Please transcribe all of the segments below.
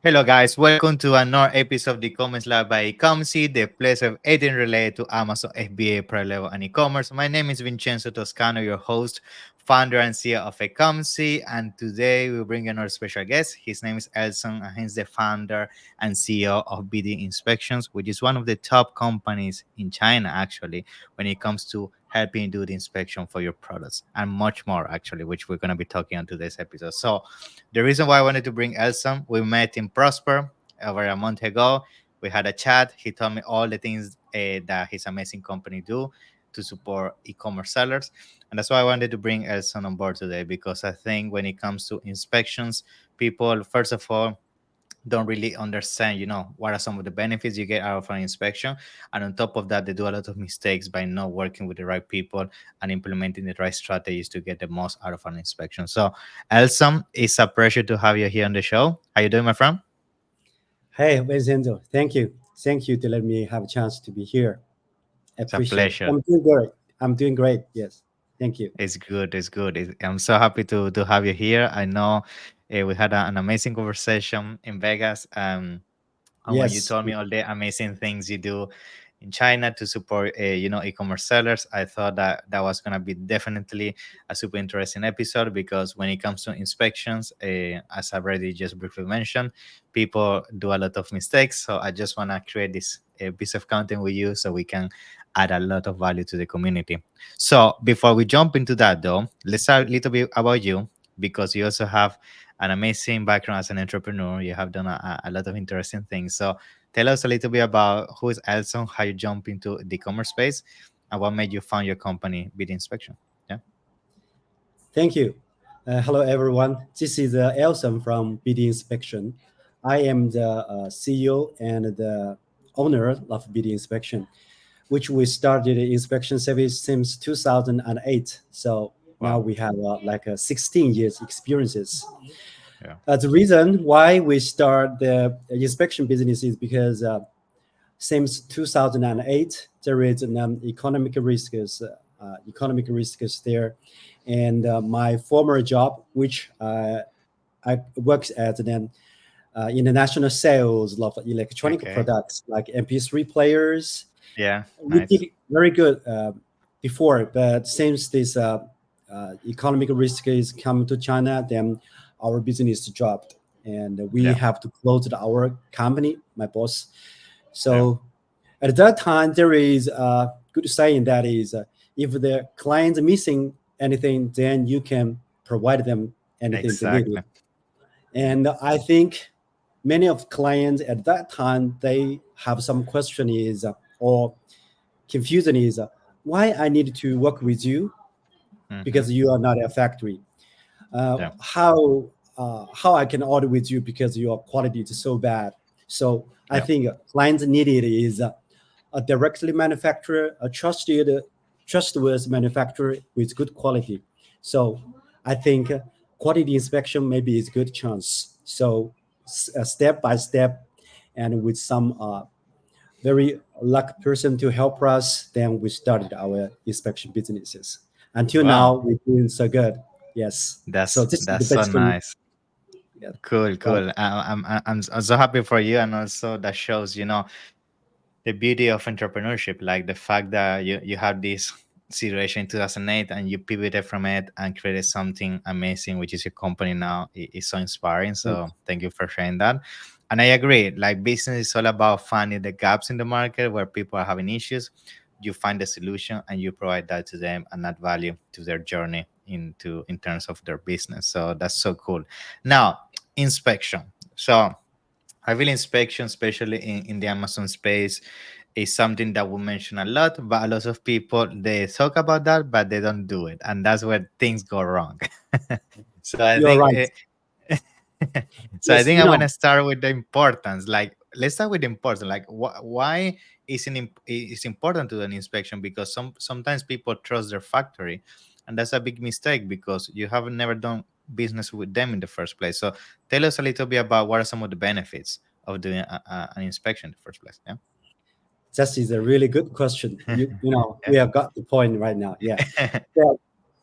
Hello, guys. Welcome to another episode of the Comments Lab by Ecomcy, the place of editing related to Amazon FBA Private Level and e-commerce. My name is Vincenzo Toscano, your host, founder and CEO of Ecomcy, and today we bring another special guest. His name is Elson, and he's the founder and CEO of BD Inspections, which is one of the top companies in China, actually, when it comes to helping do the inspection for your products and much more, actually, which we're going to be talking on today's episode. So, the reason why I wanted to bring Elson, we met in Prosper over a month ago. We had a chat. He told me all the things that his amazing company do to support e-commerce sellers, and that's why I wanted to bring Elson on board today because I think when it comes to inspections, people first of all don't really understand, what are some of the benefits you get out of an inspection. And on top of that, they do a lot of mistakes by not working with the right people and implementing the right strategies to get the most out of an inspection. So, Elson, it's a pleasure to have you here on the show. How you doing, my friend? Hey, Vincenzo, thank you. Thank you to let me have a chance to be here. I It's a appreciate it. pleasure. I'm doing great. I'm doing great. Yes. Thank you. It's good. It's good. I'm so happy to have you here. I know we had an amazing conversation in Vegas. And when you Yes. told me all the amazing things you do in China to support, e-commerce sellers, I thought that that was gonna be definitely a super interesting episode because when it comes to inspections, as I've already just briefly mentioned, people do a lot of mistakes. So I just wanna create this piece of content with you so we can add a lot of value to the community. So before we jump into that, though, let's start a little bit about you because you also have an amazing background as an entrepreneur. You have done a lot of interesting things. So tell us a little bit about who is Elson, how you jump into the commerce space, and what made you found your company, Bid Inspection. Yeah. Thank you. Hello, everyone. This is Elson from BD Inspection. I am the CEO and the owner of BD Inspection, which we started inspection service since 2008. So now Wow. we have 16 years experiences. Yeah. The reason why we start the inspection business is because since 2008, there is an economic risks there, and my former job, which I worked at an international sales of electronic Okay. products like MP3 players. Yeah. We Nice. did very good before, but since this economic risk is come to China, then our business dropped, and we Yeah. have to close our company. My boss. Yeah. So at that time, there is a good saying that is, if the client's missing anything, then you can provide them anything they need. Exactly. And I think many of clients at that time they have some question is or confusion is why I need to work with you Mm-hmm. because you are not a factory. Yeah. How I can order with you because your quality is so bad. So I Yeah. think clients needed is a directly manufacturer, a trustworthy manufacturer with good quality. So I think quality inspection maybe is a good chance. So step by step, and with some very luck person to help us, then we started our inspection businesses. Until Wow. now, we're doing so good. Yes. So this is the That's so basically, nice. yeah, Cool. right. Cool. I'm so happy for you, and also that shows, the beauty of entrepreneurship, like the fact that you had this situation in 2008 and you pivoted from it and created something amazing, which is your company now. Is so inspiring. So thank you for sharing that. And I agree, like business is all about finding the gaps in the market where people are having issues. You find the solution and you provide that to them and add value to their journey in terms of their business. So that's so cool. Now, inspection. So I feel inspection, especially in the Amazon space, is something that we mention a lot, but a lot of people they talk about that, but they don't do it, and that's where things go wrong. so I You're think, right. so I Yes, think I want to start with the importance. Like, let's start with the importance. Like, why is important to do an inspection? Because sometimes people trust their factory, and that's a big mistake because you have never done business with them in the first place. So tell us a little bit about what are some of the benefits of doing an inspection in the first place. Yeah. that is a really good question. We have got the point right now. Yeah. Yeah.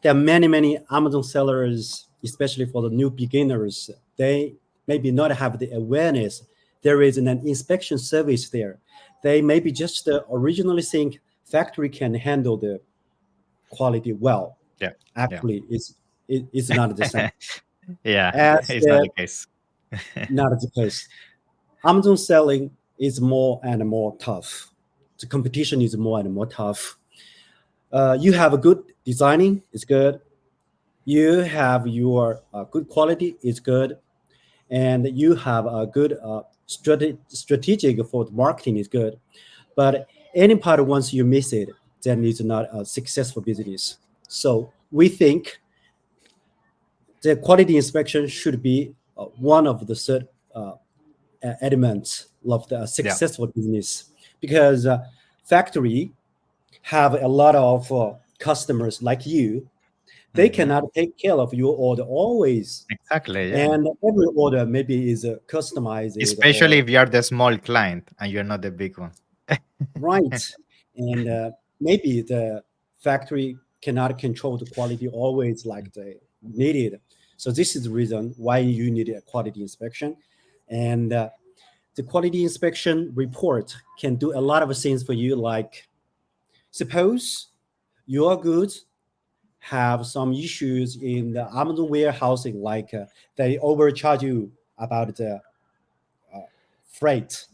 There are many Amazon sellers, especially for the new beginners. They maybe not have the awareness there is an inspection service there. They maybe just originally think factory can handle the quality well. Yeah. Yeah. Actually, it's not the same. Yeah. As It's not the the case. not the case. Amazon selling is more and more tough. The competition is more and more tough. You have a good designing, it's good. You have your good quality, it's good, and you have a good strategic for the marketing is good. But any part once you miss it, then it's not a successful business. So we think the quality inspection should be one of the third elements of the Yeah. successful business because factory have a lot of customers like you. They Hmm. cannot take care of your order always, Exactly. Yeah. and every order maybe is customized Especially or if you are the small client and you're not the big one. right, and maybe the factory cannot control the quality always like they needed. So this is the reason why you need a quality inspection, and the quality inspection report can do a lot of things for you. Like suppose your goods have some issues in the Amazon warehousing, like they overcharge you about the freight,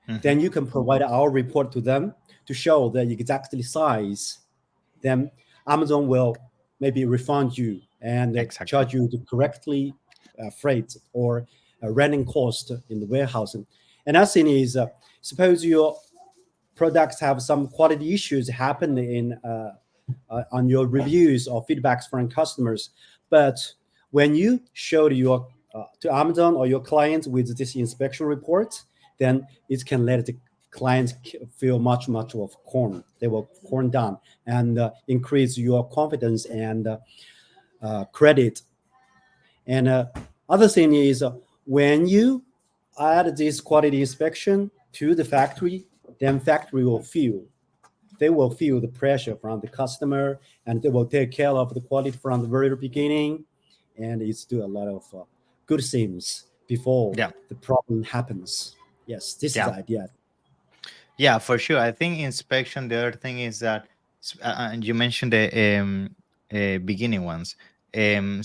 Hmm. then you can provide our report to them to show the exactly size. Then Amazon will maybe refund you and Exactly. charge you the correctly freight or running cost in the warehousing. Another thing is, suppose your products have some quality issues happen in on your reviews or feedbacks from customers. But when you showed your to Amazon or your clients with this inspection report, then it can let the clients feel much of corn. They will corn down and increase your confidence and credit. And other thing is when you add this quality inspection to the factory, then factory will feel they will feel the pressure from the customer and they will take care of the quality from the very beginning and it's do a lot of good things before Yeah. the problem happens. Yes, this is the Yeah. idea. Yeah, for sure. I think inspection, the other thing is that, and you mentioned the beginning ones.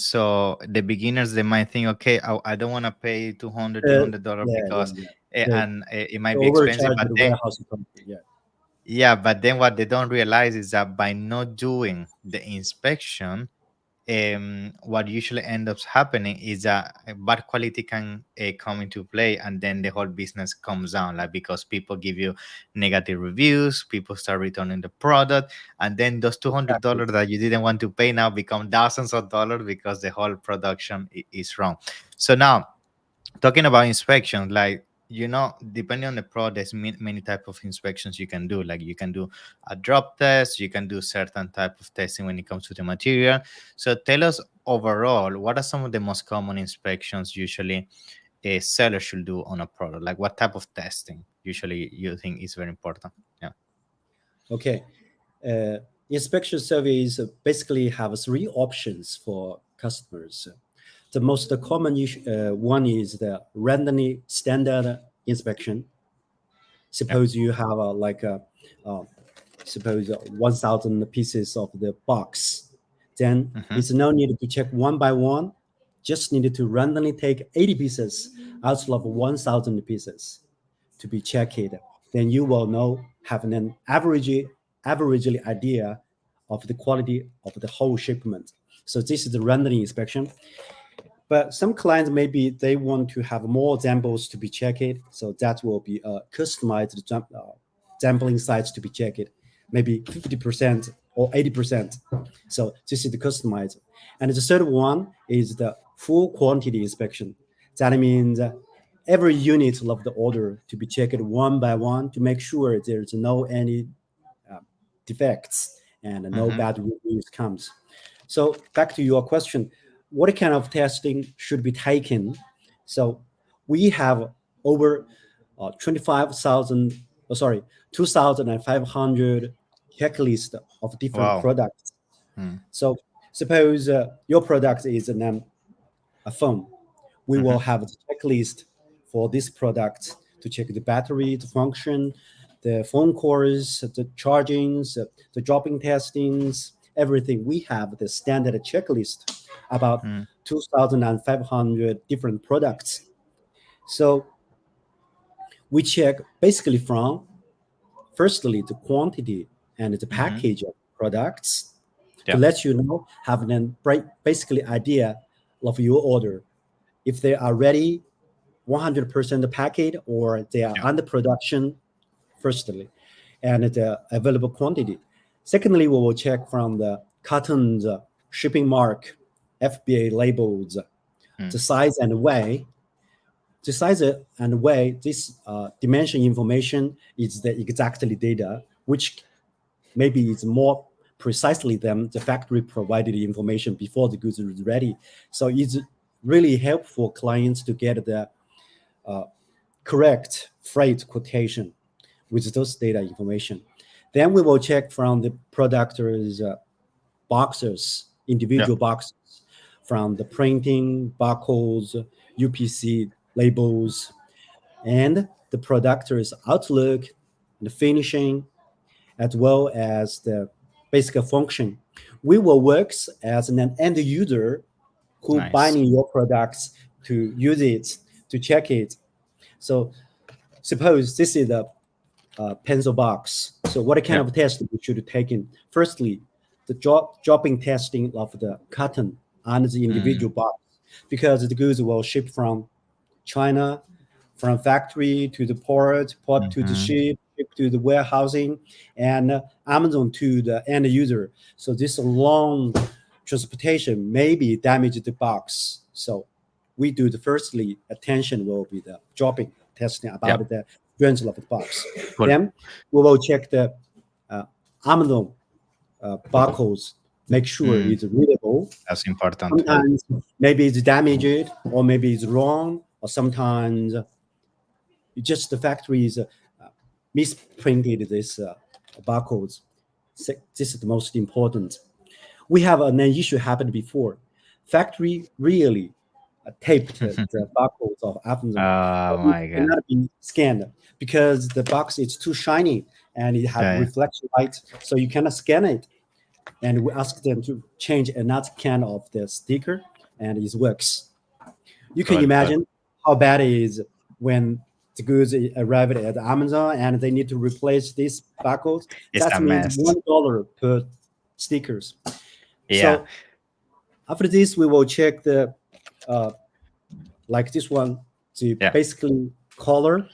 So the beginners, they might think, okay, I don't want to pay 200, uh, $300 yeah, because, yeah. The, and it might the be expensive. overcharge But the then, warehouse company. Yeah. yeah, but then what they don't realize is that by not doing the inspection, what usually ends up happening is that bad quality can come into play, and then the whole business comes down, like because people give you negative reviews, people start returning the product, and then those Exactly. $200 that you didn't want to pay now become thousands of dollars because the whole production is wrong. So now, talking about inspection, like, depending on the product, there's many type of inspections you can do. Like, you can do a drop test, you can do certain type of testing when it comes to the material. So tell us overall, what are some of the most common inspections usually a seller should do on a product? Like, what type of testing usually you think is very important? Yeah. Okay. uh, Inspection surveys basically have three options for customers. The most common one is the randomly standard inspection. Yeah. Suppose you have uh, suppose 1,000 pieces of the box, then Hmm. it's no need to check one by one. Just needed to randomly take 80 pieces out of 1,000 pieces to be checked. Then you will know have an averagely idea of the quality of the whole shipment. So this is the random inspection. But some clients maybe they want to have more examples to be checked, so that will be a customized sampling sites to be checked, maybe 50% or 80%. So this is the customized. And the third one is the full quantity inspection. That means every unit of the order to be checked one by one to make sure there's no any uh, defects and no Hmm. bad reviews comes. So back to your question, what kind of testing should be taken? So we have over 25,000, oh, sorry, 2,500 checklist of different Wow. products. Mm. So suppose your product is a phone. We will Hmm. have a checklist for this product to check the battery, the function, the phone calls, the chargings, the dropping testings, everything. We have the standard checklist about Mm. 2,500 different products. So we check basically from firstly the quantity and the Hmm. package of products to Yeah. let you know, have an basically idea of your order. If they are ready 100% packaged or they are Yeah. under production, firstly, and the available quantity. Secondly, we will check from the cartons, shipping mark, FBA labels, Mm. the size and weight. The size and weight, this dimension information is the exactly data, which maybe it's more precisely than the factory provided information before the goods is ready. So it's really helpful for clients to get the correct freight quotation with those data information. Then we will check from the product's boxes, Yeah. individual boxes, from the printing, barcodes, UPC labels, and the product's outlook, the finishing, as well as the basic function. We will work as an end user who Nice. buying your products to use it, to check it. So suppose this is a pencil box. So what kind Yeah. of test we should take in? Firstly, the dropping testing of the carton and the Mm. individual box, because the goods will ship from China, from factory to the port, port to the Hmm. ship to the warehousing, and Amazon to the end user. So this long transportation maybe damage the box. So we do the firstly attention will be the dropping testing Yeah. about the strength of the box. Cool. Then we will check the uh, Amazon barcodes, make sure Mm. it's readable. That's important. Yeah. Sometimes maybe it's damaged or maybe it's wrong, or sometimes just the factories misprinted this barcodes. This is the most important. We have an issue happened before. Factory really taped the barcodes of Amazon, but Oh it my god. cannot be scanned because the box is too shiny and it have Yeah. Yeah. reflection light, so you cannot scan it. And we ask them to change another can of the sticker, and it works. You can Cool. Cool. imagine how bad it is when the goods arrived at Amazon and they need to replace this barcode. It's That a means mess. $1 per stickers. Yeah. So after this, we will check the uh, like this one, the Yeah. basically color,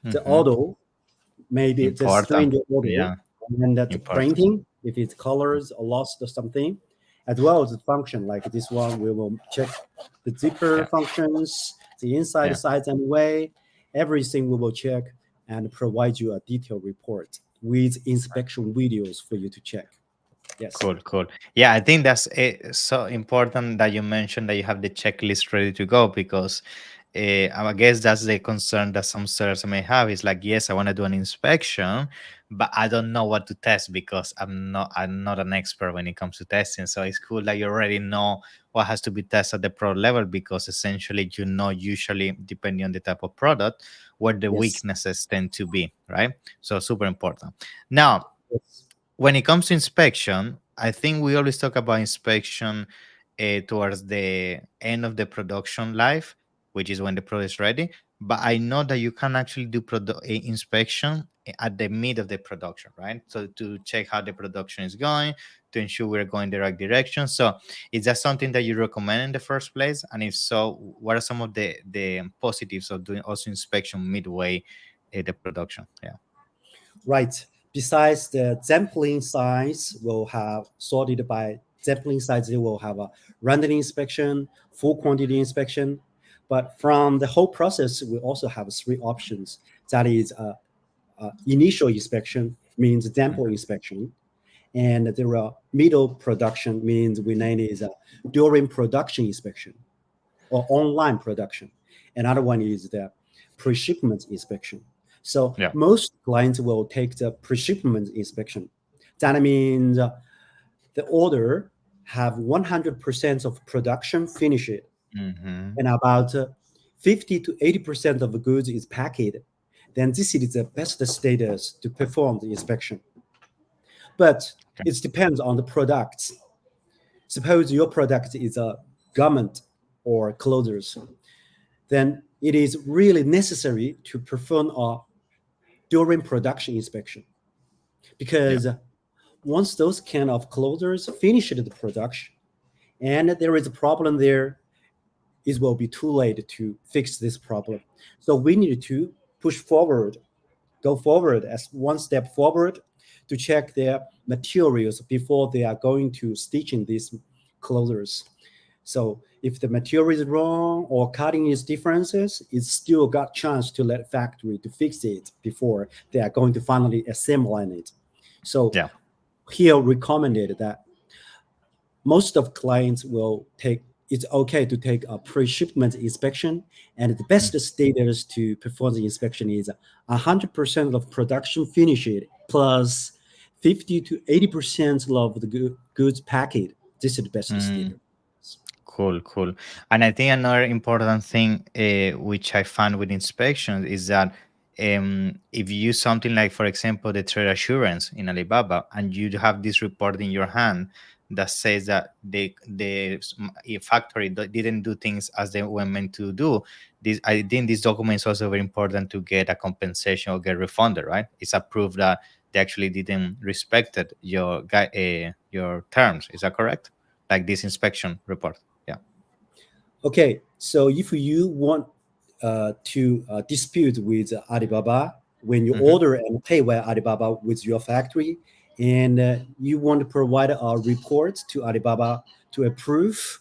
the Hmm. auto, maybe the Important. strange auto, Yeah. and then that the Important. printing, if it's colors or lost or something, as well as the function. Like this one, we will check the zipper Yeah. functions, the inside Yeah. size and way, everything we will check and provide you a detailed report with inspection videos for you to check. Yes. Cool, cool. Yeah, I think that's so important that you mentioned that you have the checklist ready to go because I guess that's the concern that some sellers may have. Is like, yes, I want to do an inspection, but I don't know what to test because I'm not an expert when it comes to testing. So it's cool that you already know what has to be tested at the pro level because essentially you know usually depending on the type of product where the Yes. weaknesses tend to be, right? So super important. Now Yes. when it comes to inspection, I think we always talk about inspection towards the end of the production life, which is when the product is ready. But I know that you can actually do inspection at the mid of the production, right? So to check how the production is going, to ensure we're going the right direction. So is that something that you recommend in the first place? And if so, what are some of the positives of doing also inspection midway the production? Yeah. Right. Besides the sampling size, will have sorted by sampling size. They will have a random inspection, full quantity inspection. But from the whole process, we also have three options. That is initial inspection, means sample Mhm. inspection, and there are middle production, means we name it is during production inspection or online production. Another one is the pre-shipment inspection. So Yeah. most clients will take the pre-shipment inspection. That means the order have 100% of production finished. Mm-hmm. and about 50 to 80% of the goods is packed, then this is the best status to perform the inspection. But Okay. it depends on the products. Suppose your product is a garment or clothes, then it is really necessary to perform a during production inspection, Yeah. because once those kind of clothes finish the production and there is a problem there, it will be too late to fix this problem. So we need to push forward, go forward as one step forward to check their materials before they are going to stitching these clothes. So if the material is wrong or cutting is differences, it's still got chance to let factory to fix it before they are going to finally assemble it. So Yeah. here recommended that most of clients will take, it's okay to take a pre-shipment inspection, and the best status to perform the inspection is 100% of production finished plus 50 to 80% of the goods packed. This is the best Mm-hmm. status. Cool, cool. And I think another important thing, which I found with inspections, is that if you use something like, for example, the trade assurance in Alibaba, and you have this report in your hand that says that the factory didn't do things as they were meant to do, this I think this document is also very important to get a compensation or get refunded. Right? It's a proof that they actually didn't respected your terms. Is that correct? Like this inspection report. Yeah. Okay, so if you want to dispute with Alibaba when you Mm-hmm. order and pay via Alibaba with your factory, and you want to provide a report to Alibaba to approve,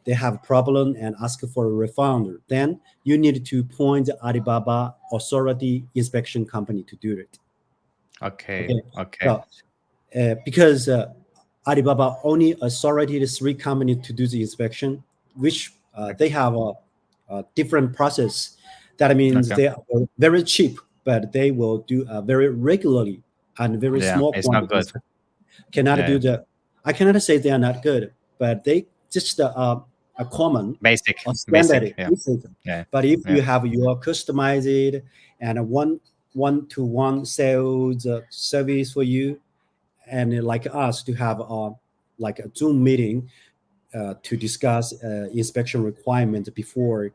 they have a problem and ask for a refund, then you need to point the Alibaba authority inspection company to do it. Okay. Okay, Okay. so because Alibaba only authority the three companies to do the inspection, which they have a different process. That means Okay. they are very cheap, but they will do very regularly and very Yeah, small it's not good. quantities. Cannot Yeah, do yeah. the. I cannot say they are not good, but they just a common Basic, or basic. standard Yeah, basic. yeah, But if yeah. you have your customized and a one-to-one sales service for you, and like us to have like a Zoom meeting to discuss inspection requirements before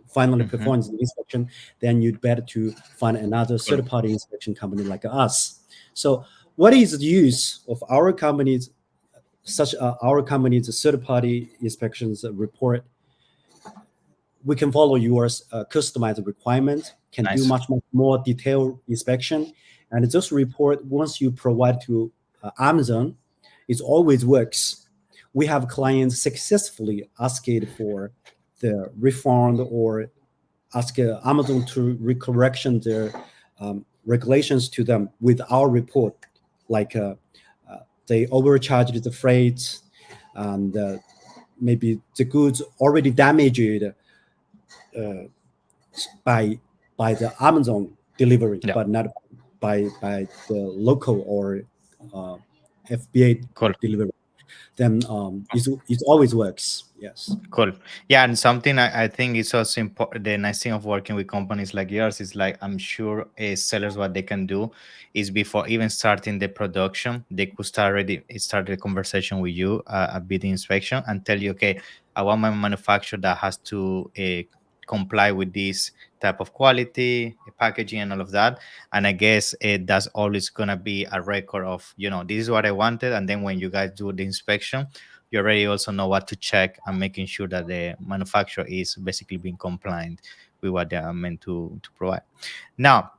finally Mm-hmm. performing the inspection, then you'd better to find another Cool. third-party inspection company like us. So, what is the use of our company's such our company's third-party inspections report? We can follow your customized requirement, can do Nice. much more detailed inspection, and this report once you provide to Amazon, it always works. We have clients successfully asked for the refund or ask Amazon to recorrection their regulations to them with our report, like they overcharged the freight, and maybe the goods already damaged uh, by the Amazon delivery, Yeah. but not by the local or uh, FBA Cool. delivery. Then it always works. Yes. Cool. Yeah, and something I think is also important. The nice thing of working with companies like yours is like I'm sure sellers what they can do is before even starting the production, they could start the conversation with you, a bidding inspection, and tell you, okay, I want my manufacturer that has to comply with this type of quality, packaging, and all of that. And I guess that's always gonna be a record of this is what I wanted, and then when you guys do the inspection you already also know what to check and making sure that the manufacturer is basically being compliant with what they are meant to provide. Now,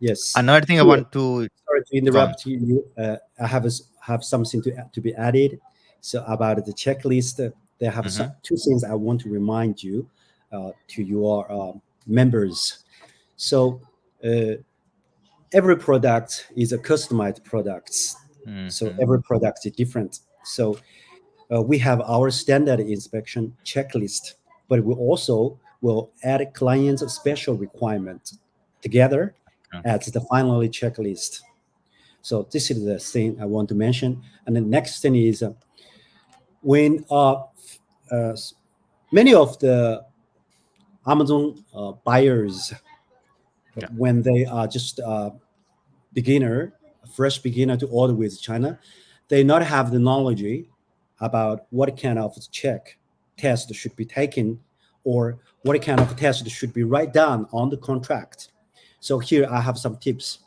Yes. another thing I Here, want to sorry to go on. interrupt you. I have something to be added. So about the checklist, there have Hmm. two things I want to remind you to your members. So every product is a customized product. So Hmm. every product is different. So we have our standard inspection checklist, but we also will add clients' special requirements together as the final checklist. So this is the thing I want to mention. And the next thing is when Many of the Amazon buyers, Yeah. when they are just beginner, a fresh beginner to order with China, they not have the knowledge about what kind of check test should be taken, or what kind of test should be write down on the contract. So here I have some tips.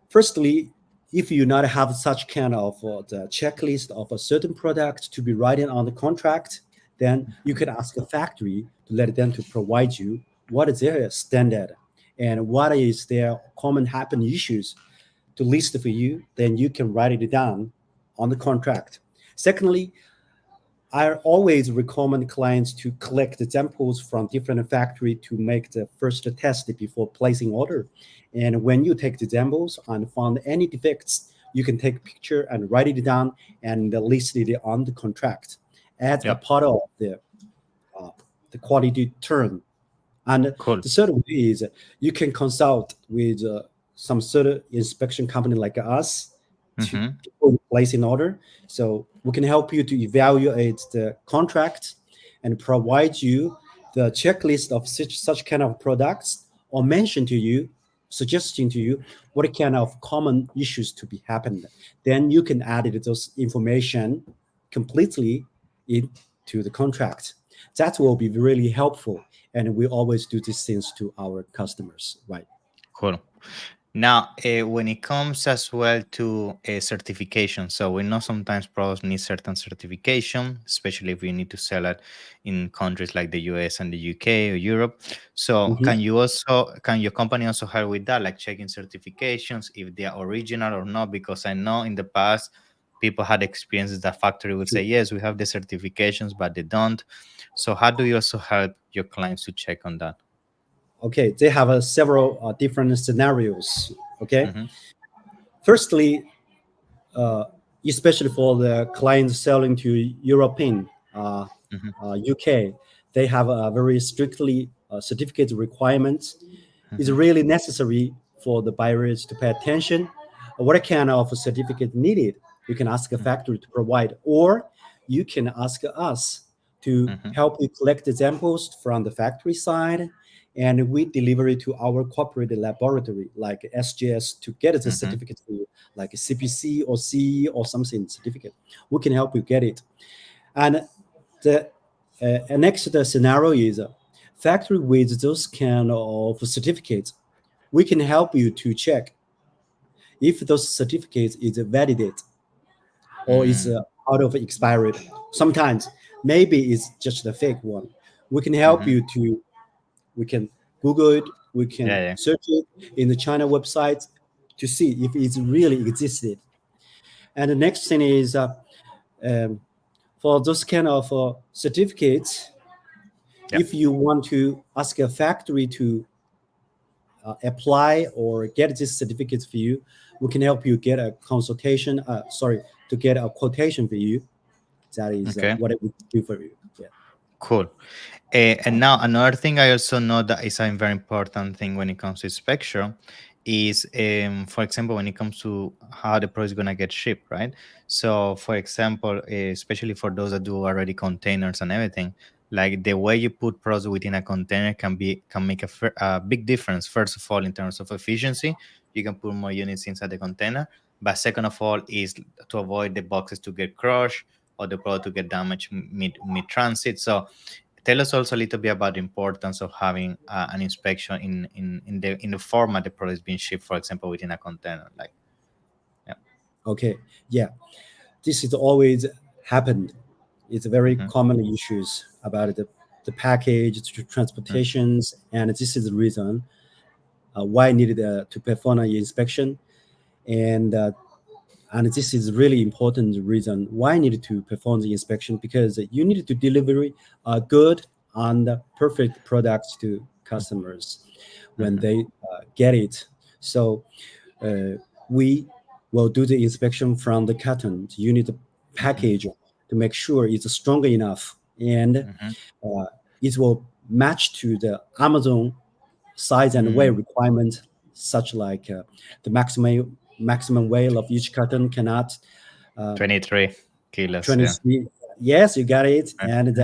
Firstly, if you not have such kind of the checklist of a certain product to be written on the contract, then you can ask a factory to let them to provide you what is their standard and what is their common happen issues to list for you. Then you can write it down on the contract. Secondly, I always recommend clients to collect examples from different factory to make the first test before placing order. And when you take the examples and found any defects, you can take a picture and write it down and list it on the contract as a Yep. part of uh, the quality term. And Cool. the third way is you can consult with some sort of inspection company like us to Mm-hmm. before you place an order. So we can help you to evaluate the contract and provide you the checklist of such kind of products, or mention to you, suggesting to you what kind of common issues to be happened. Then you can add those information completely into the contract. That will be really helpful, and we always do these things to our customers, right? Cool. Now, when it comes as well to certification, so we know sometimes products need certain certification, especially if you need to sell it in countries like the US and the UK or Europe. So, Mhm. can your company also help with that, like checking certifications if they are original or not? Because I know in the past people had experiences that factory would say, Sure. yes, we have the certifications, but they don't. So, how do you also help your clients to check on that? Okay, they have several different scenarios. Okay, Mm-hmm. firstly, uh, especially for the clients selling to European, Mm-hmm. UK, they have a very strictly certificate requirements. It's Mm-hmm. really necessary for the buyers to pay attention. What kind of certificate needed? You can ask a factory to provide, or you can ask us to Mm-hmm. help you collect examples from the factory side, and we deliver it to our corporate laboratory like SGS to get the Mm-hmm. certificate for you, like a CPC or CE or something certificate. We can help you get it. And the next scenario is factory with those kind of certificates. We can help you to check if those certificates is valid or is Mm-hmm. out of expired. Sometimes maybe it's just a fake one. We can help Mm-hmm. you to, we can Google it, we Yeah, can yeah. search it in the China website to see if it really existed. And the next thing is um, for those kind of certificates, Yeah. if you want to ask a factory to apply or get this certificate for you, we can help you get a consultation. To get a quotation for you. That is Okay. what it would do for you. Yeah. Cool. And now another thing I also know that is a very important thing when it comes to inspection is, for example, when it comes to how the product is gonna get shipped, right? So, for example, especially for those that do already containers and everything, like the way you put products within a container can make a big difference. First of all, in terms of efficiency, you can put more units inside the container. But second of all, is to avoid the boxes to get crushed or the product to get damaged mid transit. So tell us also a little bit about the importance of having an inspection in the format the product is being shipped, for example, within a container. Like, yeah. Okay. Yeah. This is always happened. It's a very Mm-hmm. common issues about the package, transportations, and this is the reason why I needed to perform an inspection. And and this is really important reason why I needed to perform the inspection, because you needed to deliver good and perfect products to customers when Mm-hmm. they get it. So we will do the inspection from the carton. You need the Mm-hmm. package to make sure it's strong enough, and Mm-hmm. uh, it will match to the Amazon size and weight Mm. requirement, such like the maximum weight of each carton cannot 23 kilos. Yeah. 23. Yes, you got it. And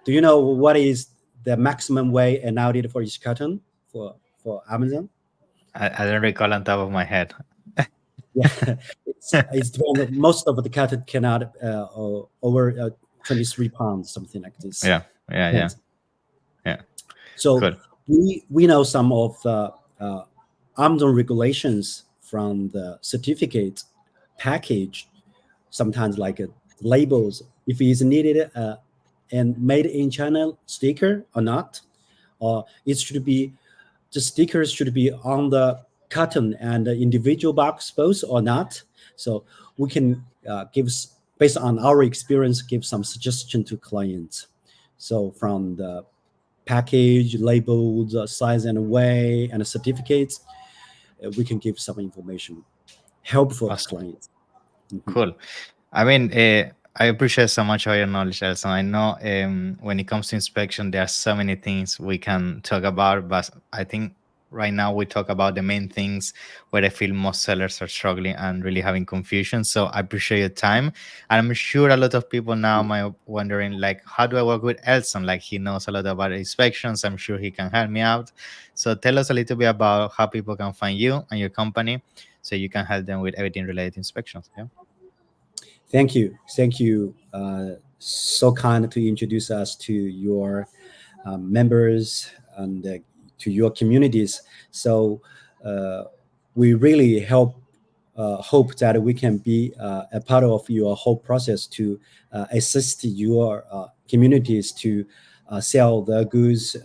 Do you know what is the maximum weight allowed for each carton for Amazon? I don't recall on top of my head. Yeah, it's depends. Most of the carton cannot over 23 pounds, something like this. Yeah, yeah, yeah, Depends. yeah. So Cool. we know some of the Amazon regulations from the certificate package, sometimes like labels, if it's needed and made in China sticker or not, or it should be the stickers should be on the carton and the individual box both or not. So we can based on our experience, give some suggestion to clients. So from the package, labels, size and weight, and certificates, we can give some information helpful to Awesome. clients. Mhm. Cool. I mean, I appreciate so much all your knowledge, Elson. I know when it comes to inspection, there are so many things we can talk about, but I think right now we talk about the main things where I feel most sellers are struggling and really having confusion. So I appreciate your time. And I'm sure a lot of people now might wondering, like, how do I work with Elson? Like, he knows a lot about inspections. I'm sure he can help me out. So tell us a little bit about how people can find you and your company so you can help them with everything related to inspections. Yeah. Thank you. So kind to introduce us to your members and to your communities. So uh, we really hope that we can be a part of your whole process to assist your communities to sell the goods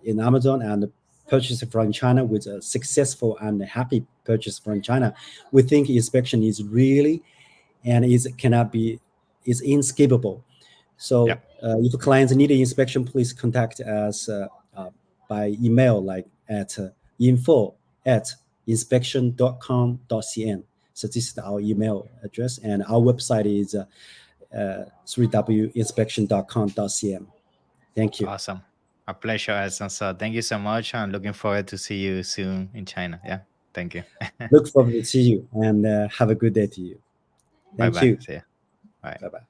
in Amazon and purchase from China with a successful and happy purchase from China. We think inspection is really and is cannot be is inescapable. Yeah. So if clients need an inspection, please contact us by email, like at info at inspection.com.cn. So this is our email address, and our website is 3winspection.com.cn. Thank you. Awesome. A pleasure, Elson. So thank you so much. I'm looking forward to see you soon in China. Yeah. Thank you. Look forward to see you, and have a good day to you. Bye Thank bye. you. See ya. Bye. Bye bye.